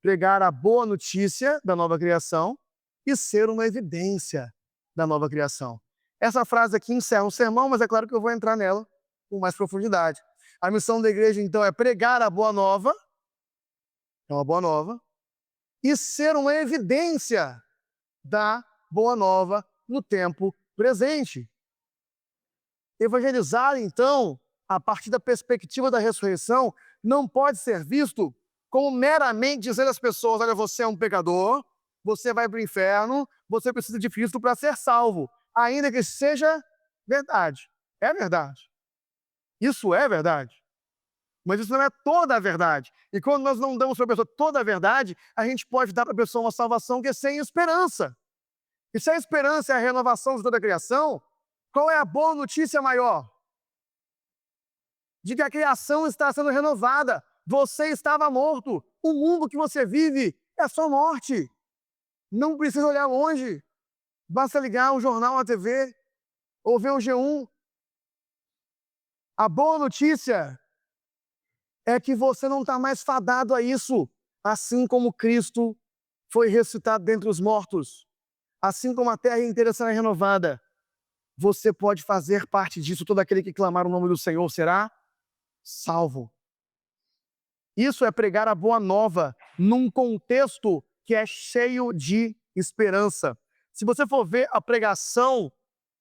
pregar a boa notícia da nova criação e ser uma evidência da nova criação. Essa frase aqui encerra um sermão, mas é claro que eu vou entrar nela com mais profundidade. A missão da igreja, então, é pregar a boa nova, é uma boa nova, e ser uma evidência da boa nova no tempo presente. Evangelizar, então, a partir da perspectiva da ressurreição, não pode ser visto como meramente dizer às pessoas, olha, você é um pecador, você vai para o inferno, você precisa de Cristo para ser salvo, ainda que seja verdade. É verdade. Isso é verdade. Mas isso não é toda a verdade. E quando nós não damos para a pessoa toda a verdade, a gente pode dar para a pessoa uma salvação que é sem esperança. E se a esperança é a renovação de toda a criação, qual é a boa notícia maior? De que a criação está sendo renovada. Você estava morto. O mundo que você vive é só morte. Não precisa olhar longe. Basta ligar um jornal na TV ou ver o G1. A boa notícia é que você não está mais fadado a isso, assim como Cristo foi ressuscitado dentre os mortos, assim como a terra inteira será renovada. Você pode fazer parte disso. Todo aquele que clamar o nome do Senhor será salvo. Isso é pregar a boa nova num contexto que é cheio de esperança. Se você for ver a pregação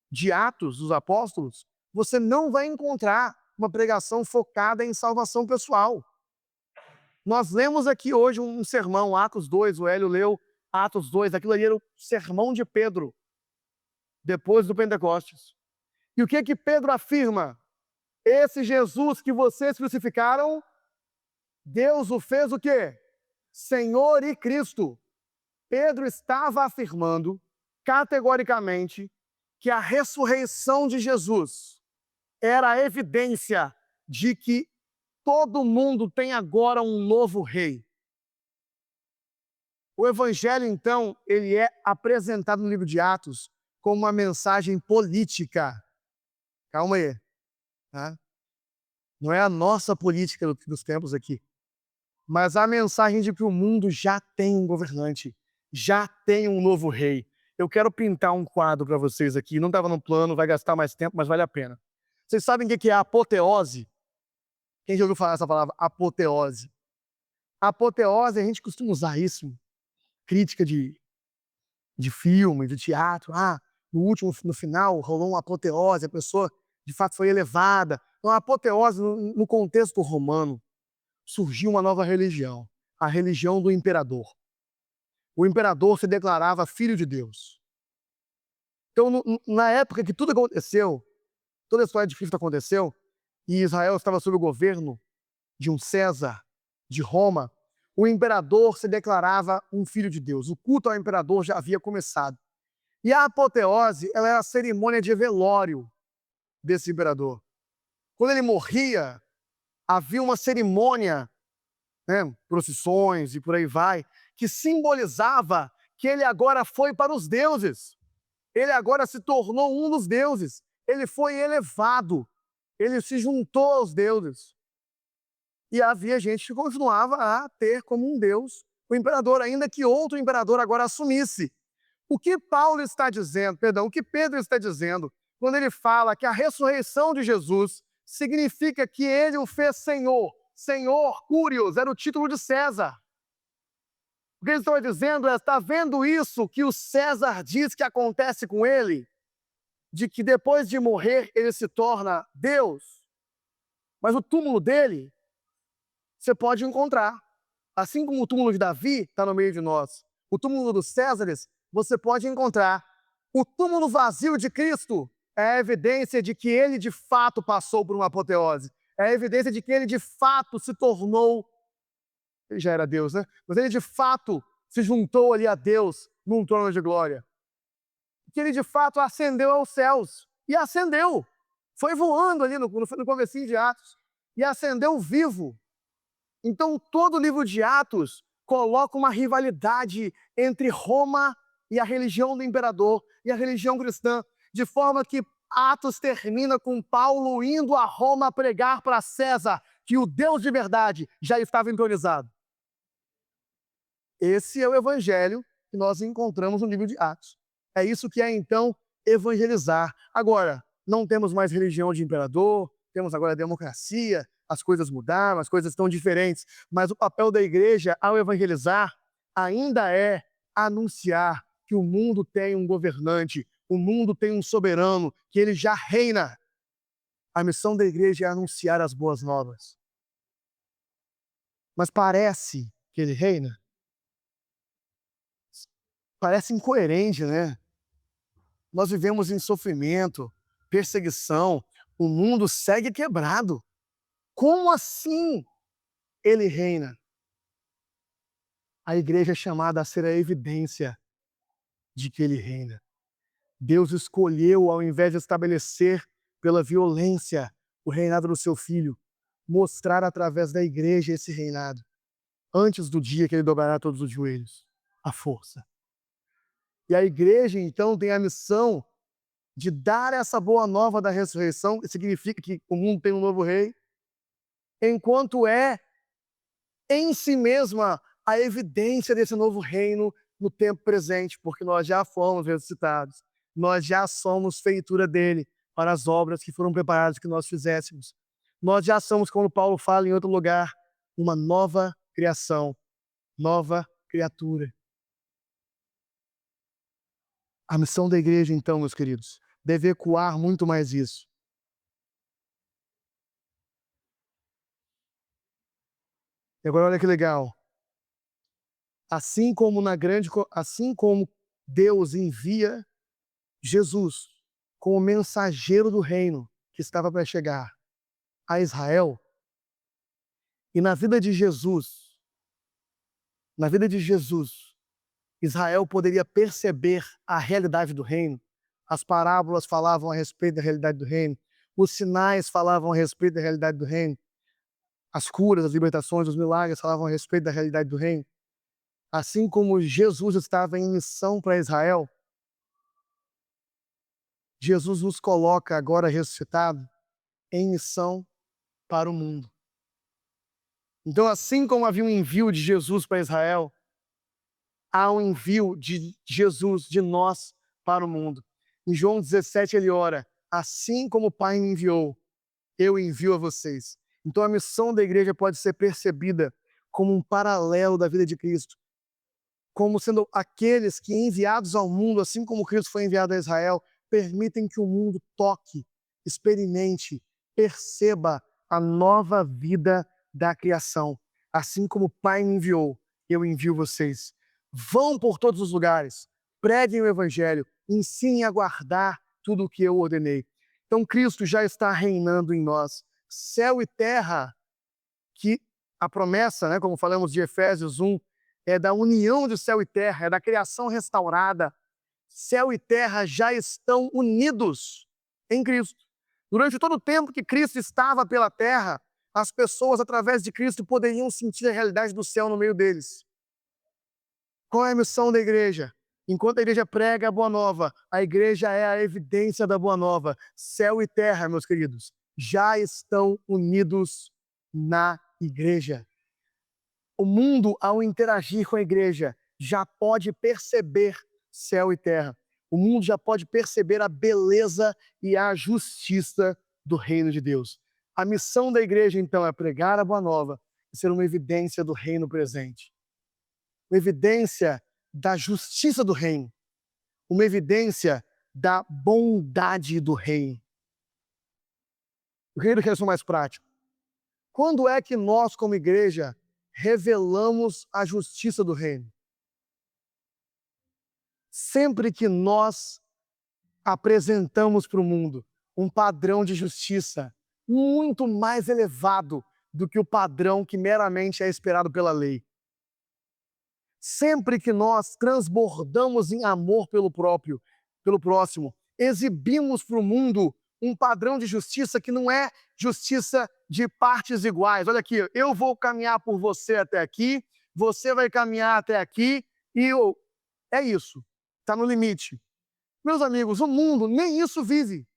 de Atos dos Apóstolos, você não vai encontrar uma pregação focada em salvação pessoal. Nós lemos aqui hoje um sermão, Atos 2, o Hélio leu Atos 2, aquilo ali era o sermão de Pedro, depois do Pentecostes. E o que Pedro afirma? Esse Jesus que vocês crucificaram, Deus o fez o quê? Senhor e Cristo. Pedro estava afirmando categoricamente que a ressurreição de Jesus era a evidência de que todo mundo tem agora um novo rei. O evangelho, então, ele é apresentado no livro de Atos como uma mensagem política. Calma aí. Tá? Não é a nossa política dos tempos aqui, mas a mensagem de que o mundo já tem um governante, já tem um novo rei. Eu quero pintar um quadro para vocês aqui, não estava no plano, vai gastar mais tempo, mas vale a pena. Vocês sabem o que é apoteose? Quem já ouviu falar essa palavra? Apoteose. Apoteose, a gente costuma usar isso, crítica de filme, de teatro. No final, rolou uma apoteose, a pessoa de fato foi elevada. Então, a apoteose, no contexto romano, surgiu uma nova religião, a religião do imperador. O imperador se declarava filho de Deus. Então, na época que tudo aconteceu, toda a história de Cristo aconteceu, e Israel estava sob o governo de um César, de Roma, o imperador se declarava um filho de Deus. O culto ao imperador já havia começado. E a apoteose, ela era a cerimônia de velório desse imperador. Quando ele morria, havia uma cerimônia, procissões e por aí vai, que simbolizava que ele agora foi para os deuses. Ele agora se tornou um dos deuses. Ele foi elevado. Ele se juntou aos deuses. E havia gente que continuava a ter como um deus o imperador, ainda que outro imperador agora assumisse. O que Paulo está dizendo, o que Pedro está dizendo, quando ele fala que a ressurreição de Jesus significa que ele o fez Senhor. Senhor, Curios, era o título de César. O que ele estava dizendo é, está vendo isso que o César diz que acontece com ele? De que depois de morrer ele se torna Deus? Mas o túmulo dele, você pode encontrar. Assim como o túmulo de Davi está no meio de nós, o túmulo dos Césares, você pode encontrar. O túmulo vazio de Cristo é a evidência de que ele de fato passou por uma apoteose. É a evidência de que ele de fato se tornou, ele já era Deus, né? Mas ele de fato se juntou ali a Deus num trono de glória. Que ele de fato ascendeu aos céus. E ascendeu. Foi voando ali no comecinho de Atos. E ascendeu vivo. Então todo o livro de Atos coloca uma rivalidade entre Roma e a religião do imperador e a religião cristã, de forma que Atos termina com Paulo indo a Roma pregar para César que o Deus de verdade já estava entronizado. Esse é o evangelho que nós encontramos no livro de Atos. É isso que é, então, evangelizar. Agora, não temos mais religião de imperador, temos agora a democracia, as coisas mudaram, as coisas estão diferentes, mas o papel da igreja ao evangelizar ainda é anunciar que o mundo tem um governante, o mundo tem um soberano, que ele já reina. A missão da igreja é anunciar as boas novas. Mas parece que ele reina? Parece incoerente, né? Nós vivemos em sofrimento, perseguição, o mundo segue quebrado. Como assim ele reina? A igreja é chamada a ser a evidência de que ele reina. Deus escolheu, ao invés de estabelecer pela violência o reinado do seu filho, mostrar através da igreja esse reinado, antes do dia que ele dobrará todos os joelhos, a força. E a igreja, então, tem a missão de dar essa boa nova da ressurreição, que significa que o mundo tem um novo rei, enquanto é em si mesma a evidência desse novo reino no tempo presente, porque nós já fomos ressuscitados, nós já somos feitura dele para as obras que foram preparadas que nós fizéssemos. Nós já somos, como Paulo fala em outro lugar, uma nova criação, nova criatura. A missão da igreja, então, meus queridos, deve ecoar muito mais isso. E agora olha que legal. Assim como Deus envia Jesus como mensageiro do reino que estava para chegar a Israel, e na vida de Jesus, Israel poderia perceber a realidade do reino. As parábolas falavam a respeito da realidade do reino, os sinais falavam a respeito da realidade do reino, as curas, as libertações, os milagres falavam a respeito da realidade do reino. Assim como Jesus estava em missão para Israel, Jesus nos coloca agora ressuscitado em missão para o mundo. Então, assim como havia um envio de Jesus para Israel, há um envio de Jesus, de nós, para o mundo. Em João 17 ele ora: assim como o Pai me enviou, eu envio a vocês. Então a missão da igreja pode ser percebida como um paralelo da vida de Cristo, como sendo aqueles que, enviados ao mundo, assim como Cristo foi enviado a Israel, permitem que o mundo toque, experimente, perceba a nova vida da criação. Assim como o Pai me enviou, eu envio vocês. Vão por todos os lugares, preguem o Evangelho, ensinem a guardar tudo o que eu ordenei. Então Cristo já está reinando em nós. Céu e terra, que a promessa, né, como falamos de Efésios 1, é da união de céu e terra, é da criação restaurada. Céu e terra já estão unidos em Cristo. Durante todo o tempo que Cristo estava pela terra, as pessoas, através de Cristo, poderiam sentir a realidade do céu no meio deles. Qual é a missão da igreja? Enquanto a igreja prega a boa nova, a igreja é a evidência da boa nova. Céu e terra, meus queridos, já estão unidos na igreja. O mundo, ao interagir com a igreja, já pode perceber céu e terra. O mundo já pode perceber a beleza e a justiça do reino de Deus. A missão da igreja, então, é pregar a boa nova e ser uma evidência do reino presente. Uma evidência da justiça do reino. Uma evidência da bondade do reino. Eu queria que isso mais prático. Quando é que nós, como igreja, revelamos a justiça do reino? Sempre que nós apresentamos para o mundo um padrão de justiça muito mais elevado do que o padrão que meramente é esperado pela lei. Sempre que nós transbordamos em amor pelo próximo, exibimos para o mundo um padrão de justiça que não é justiça de partes iguais. Olha aqui, eu vou caminhar por você até aqui, você vai caminhar até aqui, e é isso, está no limite. Meus amigos, o mundo nem isso vive.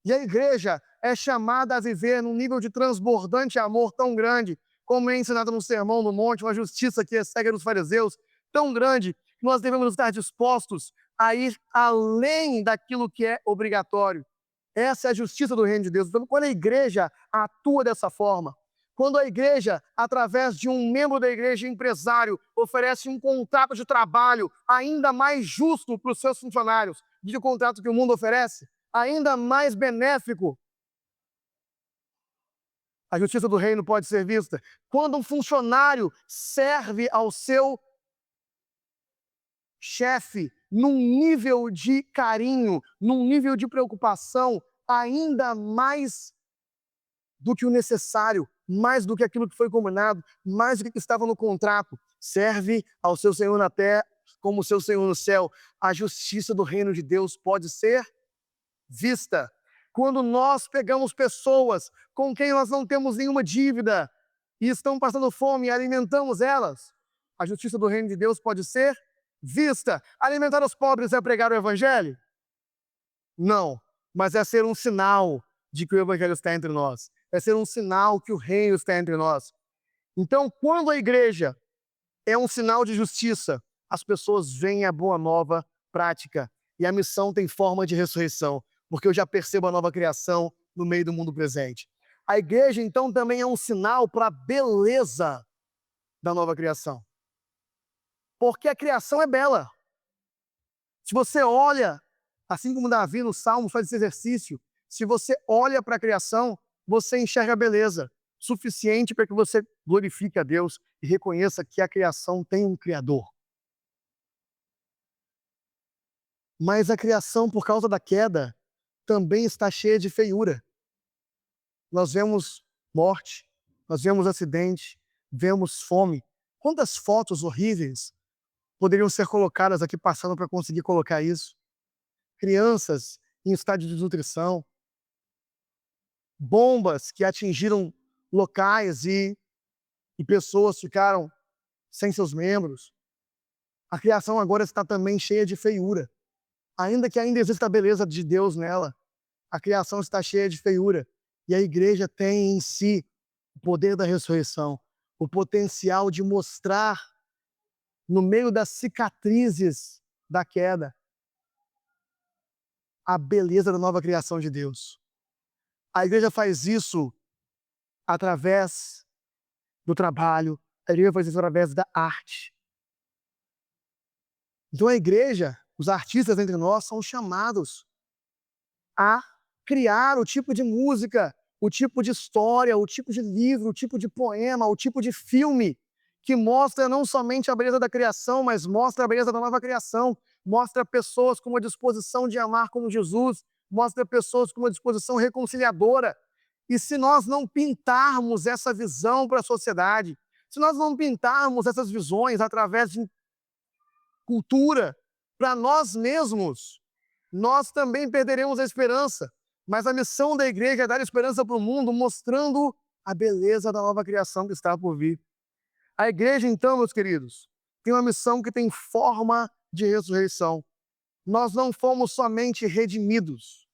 E a igreja é chamada a viver num nível de transbordante amor tão grande, como é ensinado no Sermão do Monte, uma justiça que excede dos fariseus, tão grande, que nós devemos estar dispostos a ir além daquilo que é obrigatório. Essa é a justiça do reino de Deus. Então, quando a igreja atua dessa forma, quando a igreja, através de um membro da igreja empresário, oferece um contrato de trabalho ainda mais justo para os seus funcionários do que o contrato que o mundo oferece, ainda mais benéfico, a justiça do reino pode ser vista. Quando um funcionário serve ao seu chefe num nível de carinho, num nível de preocupação ainda mais do que o necessário, mais do que aquilo que foi combinado, mais do que estava no contrato, serve ao seu Senhor na terra como seu Senhor no céu. A justiça do reino de Deus pode ser vista. Quando nós pegamos pessoas com quem nós não temos nenhuma dívida e estão passando fome e alimentamos elas, a justiça do reino de Deus pode ser vista. Alimentar os pobres é pregar o evangelho? Não, mas é ser um sinal de que o evangelho está entre nós. É ser um sinal que o reino está entre nós. Então, quando a igreja é um sinal de justiça, as pessoas veem a boa nova prática. E a missão tem forma de ressurreição, porque eu já percebo a nova criação no meio do mundo presente. A igreja, então, também é um sinal para a beleza da nova criação. Porque a criação é bela. Se você olha, assim como Davi no Salmo faz esse exercício, se você olha para a criação, você enxerga beleza suficiente para que você glorifique a Deus e reconheça que a criação tem um Criador. Mas a criação, por causa da queda, também está cheia de feiura. Nós vemos morte, nós vemos acidente, vemos fome. Quantas fotos horríveis poderiam ser colocadas aqui passando para conseguir colocar isso? Crianças em estado de desnutrição, bombas que atingiram locais e pessoas ficaram sem seus membros. A criação agora está também cheia de feiura. Ainda que ainda exista a beleza de Deus nela, a criação está cheia de feiura. E a igreja tem em si o poder da ressurreição, o potencial de mostrar, no meio das cicatrizes da queda, a beleza da nova criação de Deus. A igreja faz isso através do trabalho, a igreja faz isso através da arte. Então a igreja, os artistas entre nós, são chamados a criar o tipo de música, o tipo de história, o tipo de livro, o tipo de poema, o tipo de filme que mostra não somente a beleza da criação, mas mostra a beleza da nova criação, mostra pessoas com uma disposição de amar como Jesus, mostra pessoas com uma disposição reconciliadora. E se nós não pintarmos essa visão para a sociedade, se nós não pintarmos essas visões através de cultura para nós mesmos, nós também perderemos a esperança. Mas a missão da igreja é dar esperança para o mundo, mostrando a beleza da nova criação que está por vir. A igreja, então, meus queridos, tem uma missão que tem forma de ressurreição. Nós não fomos somente redimidos,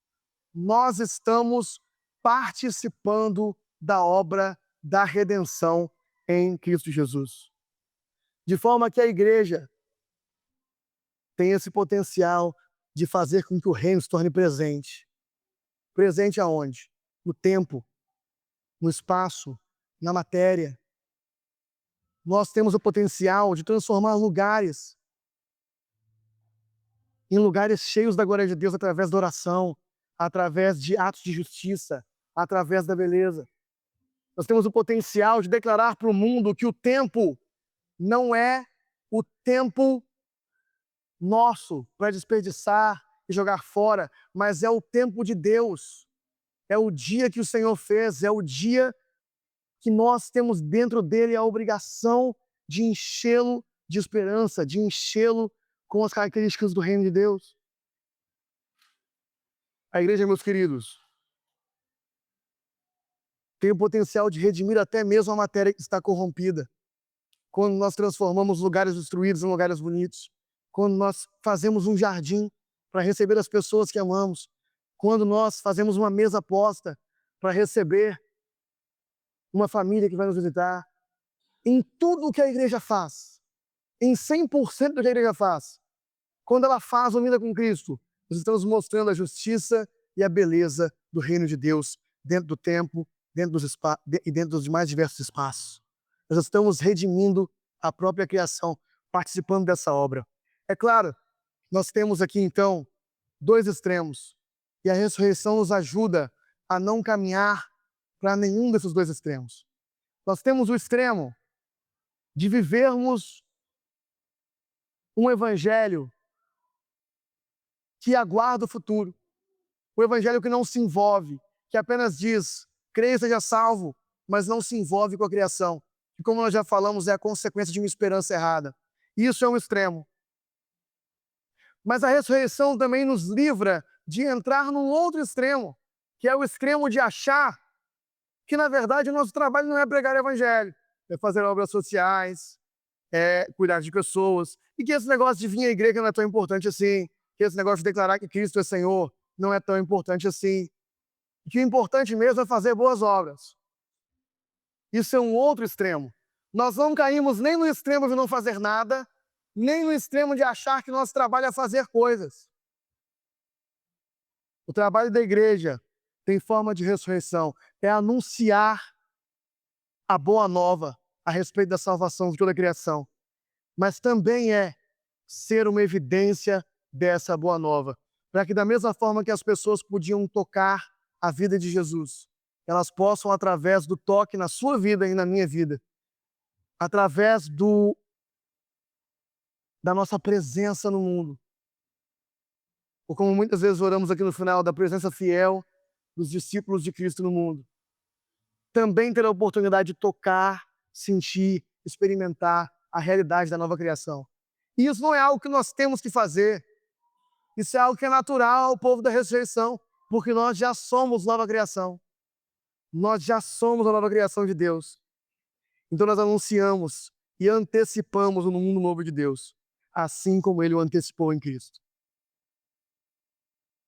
nós estamos participando da obra da redenção em Cristo Jesus. De forma que a igreja tem esse potencial de fazer com que o reino se torne presente. Presente aonde? No tempo, no espaço, na matéria. Nós temos o potencial de transformar lugares em lugares cheios da glória de Deus através da oração, através de atos de justiça, através da beleza. Nós temos o potencial de declarar para o mundo que o tempo não é o tempo nosso para desperdiçar e jogar fora, mas é o tempo de Deus. É o dia que o Senhor fez, é o dia que nós temos dentro dele a obrigação de enchê-lo de esperança, de enchê-lo com as características do reino de Deus. A igreja, meus queridos, tem o potencial de redimir até mesmo a matéria que está corrompida. Quando nós transformamos lugares destruídos em lugares bonitos. Quando nós fazemos um jardim para receber as pessoas que amamos. Quando nós fazemos uma mesa posta para receber uma família que vai nos visitar. Em tudo o que a igreja faz, em 100% do que a igreja faz, quando ela faz unida com Cristo, nós estamos mostrando a justiça e a beleza do reino de Deus dentro do tempo, e dentro dos mais diversos espaços. Nós estamos redimindo a própria criação, participando dessa obra. É claro, nós temos aqui então dois extremos, e a ressurreição nos ajuda a não caminhar para nenhum desses dois extremos. Nós temos o extremo de vivermos um evangelho que aguarda o futuro, o evangelho que não se envolve, que apenas diz, creia e seja salvo, mas não se envolve com a criação, que, como nós já falamos, é a consequência de uma esperança errada. Isso é um extremo. Mas a ressurreição também nos livra de entrar num outro extremo, que é o extremo de achar que, na verdade, o nosso trabalho não é pregar o evangelho, é fazer obras sociais, é cuidar de pessoas, e que esse negócio de vir à igreja não é tão importante assim, que esse negócio de declarar que Cristo é Senhor não é tão importante assim, que o importante mesmo é fazer boas obras. Isso é um outro extremo. Nós não caímos nem no extremo de não fazer nada, nem no extremo de achar que nosso trabalho é fazer coisas. O trabalho da igreja tem forma de ressurreição, é anunciar a boa nova a respeito da salvação de toda a criação, mas também é ser uma evidência dessa boa nova, para que da mesma forma que as pessoas podiam tocar a vida de Jesus, elas possam, através do toque na sua vida e na minha vida, através da nossa presença no mundo. Ou como muitas vezes oramos aqui no final, da presença fiel dos discípulos de Cristo no mundo. Também ter a oportunidade de tocar, sentir, experimentar a realidade da nova criação. E isso não é algo que nós temos que fazer. Isso é algo que é natural ao povo da ressurreição, porque nós já somos nova criação. Nós já somos a nova criação de Deus. Então nós anunciamos e antecipamos o mundo novo de Deus, assim como Ele o antecipou em Cristo.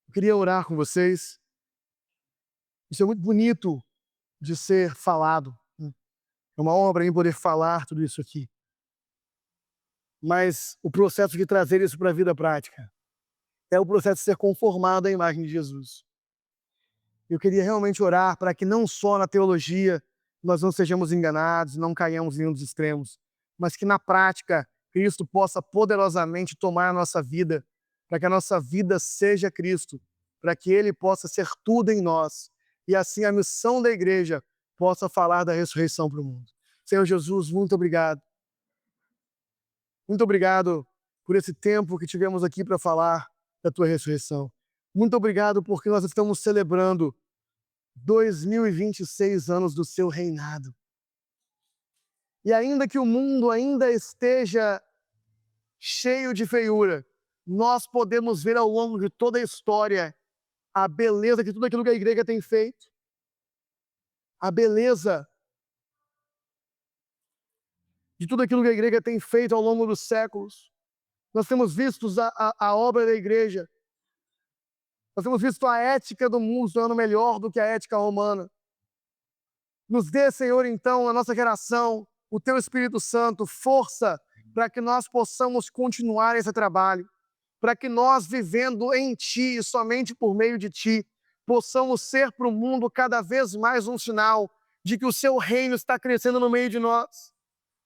Eu queria orar com vocês. Isso é muito bonito de ser falado. É uma honra para mim poder falar tudo isso aqui. Mas o processo de trazer isso para a vida prática é o processo de ser conformado à imagem de Jesus. Eu queria realmente orar para que não só na teologia nós não sejamos enganados, não caiamos em um dos extremos, mas que na prática Cristo possa poderosamente tomar a nossa vida, para que a nossa vida seja Cristo, para que Ele possa ser tudo em nós, e assim a missão da igreja possa falar da ressurreição para o mundo. Senhor Jesus, muito obrigado. Muito obrigado por esse tempo que tivemos aqui para falar da Tua ressurreição. Muito obrigado porque nós estamos celebrando 2026 anos do Seu reinado. E ainda que o mundo ainda esteja cheio de feiura, nós podemos ver ao longo de toda a história a beleza de tudo aquilo que a igreja tem feito, a beleza de tudo aquilo que a igreja tem feito ao longo dos séculos. Nós temos visto a obra da igreja, nós temos visto a ética do mundo se tornando melhor do que a ética romana. Nos dê, Senhor, então, na nossa geração, o Teu Espírito Santo, força para que nós possamos continuar esse trabalho, para que nós, vivendo em Ti e somente por meio de Ti, possamos ser para o mundo cada vez mais um sinal de que o Seu reino está crescendo no meio de nós,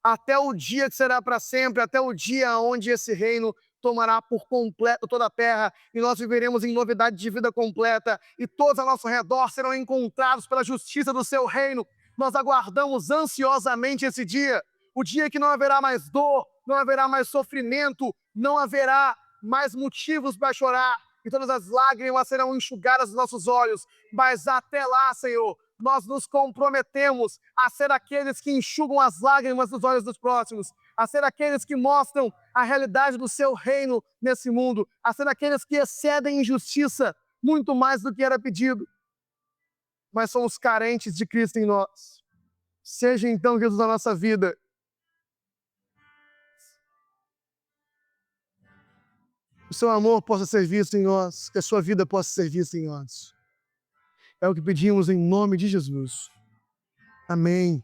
até o dia que será para sempre, até o dia onde esse reino tomará por completo toda a terra, e nós viveremos em novidade de vida completa, e todos ao nosso redor serão encontrados pela justiça do Seu reino. Nós aguardamos ansiosamente esse dia, o dia que não haverá mais dor, não haverá mais sofrimento, não haverá mais motivos para chorar, e todas as lágrimas serão enxugadas dos nossos olhos. Mas até lá, Senhor, nós nos comprometemos a ser aqueles que enxugam as lágrimas dos olhos dos próximos, a ser aqueles que mostram a realidade do Seu reino nesse mundo, a ser aqueles que excedem em justiça muito mais do que era pedido. Mas somos carentes de Cristo em nós. Seja então, Jesus, a nossa vida. O Seu amor possa ser visto em nós, que a Sua vida possa ser vista em nós. É o que pedimos em nome de Jesus. Amém.